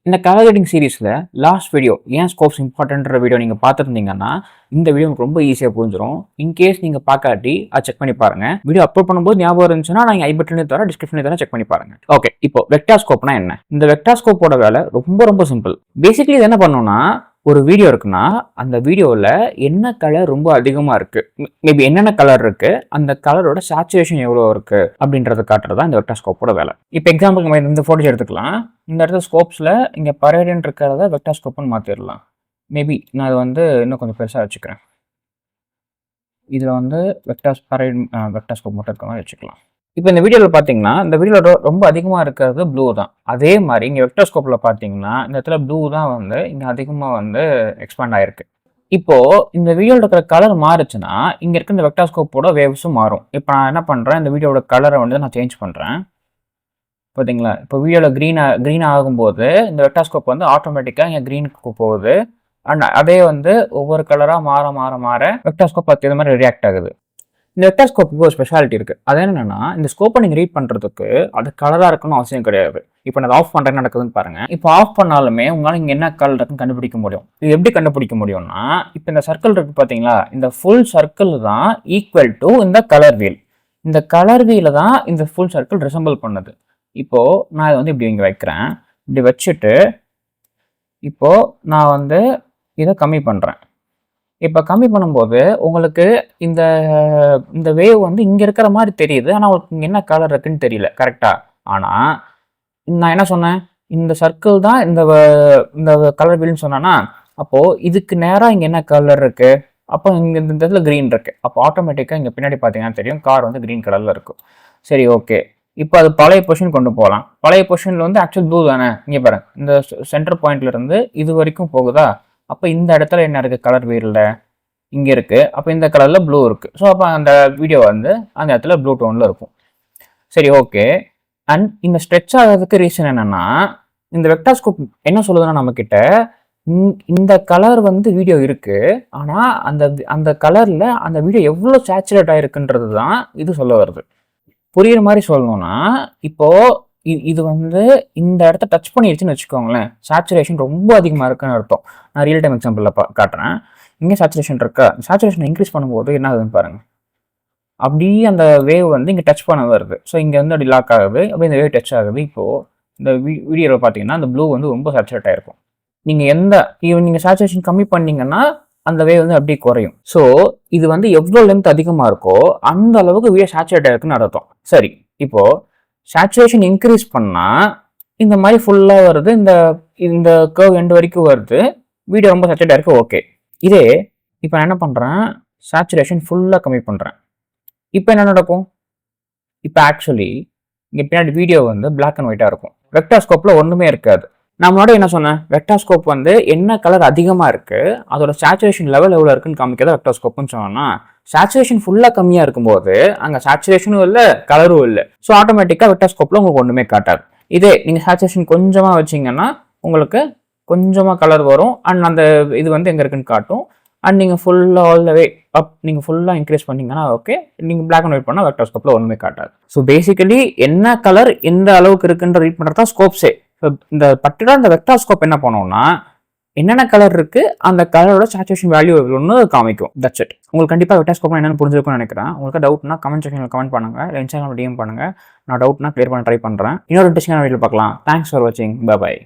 இந்த colour grading சீரீஸில் last video ஏன் ஸ்கோப்ஸ் இம்பார்ட்டன்ற வீடியோ நீங்கள் பார்த்துருந்தீங்கன்னா இந்த வீடியோ ரொம்ப ஈஸியாக புரிஞ்சிடும். இன்கேஸ் நீங்கள் பார்க்காட்டி அதை செக் பண்ணி பாருங்க. வீடியோ அப்லோட் பண்ணும்போது ஞாபகம் இருந்துச்சுன்னா நான் ஐ பட்டன்லேயே தவிர டிஸ்கிரிப்ஷன்லேயே தவிர செக் பண்ணி பாருங்க. ஓகே, இப்போ வெக்டார் ஸ்கோப்னா என்ன? இந்த வெக்டார் ஸ்கோப்போட வேலை ரொம்ப ரொம்ப சிம்பிள். பேசிக்கலி இது என்ன பண்ணணும்னா, ஒரு வீடியோ இருக்குன்னா அந்த வீடியோவில் என்ன கலர் ரொம்ப அதிகமாக இருக்கு, மேபி என்னென்ன கலர் இருக்கு, அந்த கலரோட சேச்சுரேஷன் எவ்வளோ இருக்கு அப்படின்றத காட்டுறது தான் இந்த வெக்டார் ஸ்கோப்போட வேலை. இப்போ எக்ஸாம்பிள் நம்ம இந்த ஃபோட்டோஸ் எடுத்துக்கலாம். இந்த இடத்துல ஸ்கோப்ஸில் இங்கே பரேடியன் இருக்கிறத வெக்டார் ஸ்கோப்னு மாற்றிடலாம். மேபி நான் அதை இன்னும் கொஞ்சம் பெருசாக வச்சுக்கிறேன். இதில் வெக்டார் ஸ்கோப் மட்டும் இருக்க மாதிரி வச்சுக்கலாம். இப்போ இந்த வீடியோவில் பார்த்தீங்கன்னா இந்த வீடியோவில் ரொம்ப அதிகமாக இருக்கிறது ப்ளூ தான். அதே மாதிரி இங்கே வெக்டார் ஸ்கோப்பில் பார்த்தீங்கன்னா இந்த இடத்துல ப்ளூ தான் இங்கே அதிகமாக எக்ஸ்பேண்ட் ஆகிருக்கு. இப்போது இந்த வீடியோவில் இருக்கிற கலர் மாறுச்சுன்னா இங்கே இருக்க இந்த வெக்டார் ஸ்கோப்போட வேவ்ஸும் மாறும். இப்போ நான் என்ன பண்ணுறேன், இந்த வீடியோட கலரை நான் சேஞ்ச் பண்ணுறேன். பார்த்தீங்களா, இப்போ வீடியோவில் க்ரீன் ஆகும்போது இந்த வெக்டார் ஸ்கோப் ஆட்டோமேட்டிக்காக இங்கே க்ரீனுக்கு போகுது. அண்ட் அதே ஒவ்வொரு கலராக மாற மாற வெக்டார் ஸ்கோப் பார்த்து இது மாதிரி ரியாக்ட் ஆகுது. இந்த வெக்டார் ஸ்கோப்புக்கு ஒரு ஸ்பெஷாலிட்டி இருக்குது. அது என்னென்னா, இந்த ஸ்கோப்பை நீங்கள் ரீட் பண்ணுறதுக்கு அது கலராக இருக்கணும்னு அவசியம் கிடையாது. இப்போ நான் ஆஃப் பண்ணுறேன் நடக்குதுன்னு பாருங்கள். இப்போ ஆஃப் பண்ணாலுமே உங்களால் இங்கே என்ன கலர் இருக்குன்னு கண்டுபிடிக்க முடியும். இது எப்படி கண்டுபிடிக்க முடியும்னா, இப்போ இந்த சர்க்கிள் இருக்குது பார்த்தீங்களா, இந்த ஃபுல் சர்க்கிள் தான் ஈக்குவல் டு இந்த கலர் வீல். இந்த கலர் வீல தான் இந்த ஃபுல் சர்க்கிள் ரிசம்பிள் பண்ணுது. இப்போது நான் இதை இப்படி இங்கே வைக்கிறேன். இப்படி வச்சுட்டு இப்போது நான் இதை கம்மி பண்ணுறேன். இப்போ கம்மி பண்ணும்போது உங்களுக்கு இந்த இந்த வேவ் இங்கே இருக்கிற மாதிரி தெரியுது. ஆனால் உங்களுக்கு இங்கே என்ன கலர் இருக்குன்னு தெரியல கரெக்டாக. ஆனால் நான் என்ன சொன்னேன், இந்த சர்க்கிள் தான் இந்த இந்த கலர் வீல்னு சொன்னேன்னா, அப்போது இதுக்கு நேராக இங்கே என்ன கலர் இருக்குது, அப்போ இங்கே இந்த இடத்துல க்ரீன் இருக்குது. அப்போ ஆட்டோமேட்டிக்காக இங்கே பின்னாடி பார்த்தீங்கன்னா தெரியும் கார் க்ரீன் கலரில் இருக்கும். சரி, ஓகே. இப்போ அது பழைய பொசிஷன் கொண்டு போகலாம். பழைய பொசிஷனில் ஆக்சுவல் ப்ளூ தானே. இங்கே பாருங்க, இந்த சென்டர் பாயிண்ட்லேருந்து இது வரைக்கும் போகுதா. அப்போ இந்த இடத்துல என்ன இருக்குது, கலர் வீலில் இங்கே இருக்குது. அப்போ இந்த கலரில் ப்ளூ இருக்குது. ஸோ அப்போ அந்த வீடியோ அந்த இடத்துல ப்ளூ டோனில் இருக்கும். சரி, ஓகே. அண்ட் இந்த ஸ்ட்ரெச் ஆகிறதுக்கு ரீசன் என்னென்னா, இந்த வெக்டார் ஸ்கோப் என்ன சொல்லுதுன்னா, நம்மக்கிட்ட இந்த கலர் வீடியோ இருக்குது. ஆனால் அந்த கலரில் அந்த வீடியோ எவ்வளோ சேச்சுரேட் ஆகிருக்குன்றது தான் இது சொல்ல வருது. புரியுற மாதிரி சொல்லணும்னா, இப்போது இது இந்த இடத்த டச் பண்ணிடுச்சுன்னு வச்சுக்கோங்களேன், சேச்சுரேஷன் ரொம்ப அதிகமாக இருக்குன்னு அர்த்தம். நான் ரியல் டைம் எக்ஸாம்பிளில் காட்டுறேன். இங்கே சேச்சுரேஷன் இருக்கா, சேச்சுரேஷன் இன்க்ரீஸ் பண்ணும்போது என்ன ஆகுதுன்னு பாருங்கள். அப்படியே அந்த வேவ் இங்கே டச் பண்ண வருது. ஸோ இங்கே அப்படி லாக் ஆகுது, அப்படி இந்த வேவ் டச் ஆகுது. இப்போது இந்த வீடியோவில் பார்த்தீங்கன்னா அந்த ப்ளூ ரொம்ப சேச்சுரேட் ஆகிருக்கும். நீங்கள் சேச்சுரேஷன் கம்மி பண்ணிங்கன்னா அந்த வேவ் அப்படியே குறையும். ஸோ இது எவ்வளோ லென்த் அதிகமாக இருக்கோ அந்த அளவுக்கு வீடியோ சேச்சுரேட் ஆகிருக்குன்னு அர்த்தம். சரி, இப்போது சேச்சுரேஷன் இன்க்ரீஸ் பண்ணால் இந்த மாதிரி ஃபுல்லாக வருது, இந்த கர்வ் எண்டு வரைக்கும் வருது, வீடியோ ரொம்ப சேச்சுரேட் ஆகிருக்கு. ஓகே. இதே இப்போ நான் என்ன பண்ணுறேன், சேச்சுரேஷன் ஃபுல்லாக கம்மி பண்ணுறேன். இப்போ என்ன நடக்கும், இப்போ ஆக்சுவலி இங்கே பின்னாடி வீடியோ பிளாக் அண்ட் ஒயிட்டாக இருக்கும். வெக்டார் ஸ்கோப்பில் ஒன்றுமே இருக்காது. நான் முன்னாடி என்ன சொன்னேன், வெக்டார் ஸ்கோப் என்ன கலர் அதிகமாக இருக்குது, அதோட சேச்சுரேஷன் லெவல் எவ்வளோ இருக்குன்னு காமிக்கிறதா வெக்டார் ஸ்கோப்னு சொன்னோன்னா, சேச்சுரேஷன் ஃபுல்லாக கம்மியாக இருக்கும்போது அங்கே சேச்சுரேஷனும் இல்லை கலரும் இல்லை. ஸோ ஆட்டோமேட்டிக்காக வெக்டார் ஸ்கோப்பில் உங்களுக்கு ஒன்றுமே காட்டாது. இதே நீங்கள் சேச்சுரேஷன் கொஞ்சமாக வச்சிங்கன்னா உங்களுக்கு கொஞ்சமாக கலர் வரும். அண்ட் அந்த இது எங்கே இருக்குன்னு காட்டும். அண்ட் நீங்கள் ஃபுல்லாக ஆல் த வே அப் நீங்கள் ஃபுல்லாக இன்க்ரீஸ் பண்ணிங்கன்னா ஓகே, நீங்கள் பிளாக் அண்ட் ஒயிட் பண்ணால் வெக்டார் ஸ்கோப்பில் ஒன்றுமே காட்டாது. ஸோ பேசிக்கலி என்ன கலர் எந்த அளவுக்கு இருக்குன்ற ரீட் பண்ணுறது தான் ஸ்கோப்ஸே. ஸோ இந்த பர்டிகுலர் இந்த வெக்டார் ஸ்கோப் என்ன பண்ணோம்னா, என்னென்ன கலர் இருக்குது அந்த கலரோட சேச்சுரேஷன் வேல்யூ எவ்வளோன்னு காமிக்கும். That's it. உங்களுக்கு கண்டிப்பாக வெக்டார் ஸ்கோப் என்னென்னு புரிஞ்சிருக்கும்னு நினைக்கிறேன். உங்களுக்கு டவுட்னா கமெண்ட் செக்ஷனில் கமெண்ட் பண்ணுங்கள், இல்லை இன்ஸ்டாகிராம் டிஎம் பண்ணுங்கள். நான் டவுட்னா கிளியர் பண்ண ட்ரை பண்ணுறேன். இன்னொரு இன்ட்ரெஸ்டிங்கான வீடியோ பார்க்கலாம். தேங்க்ஸ் ஃபார் வாட்சிங். பை.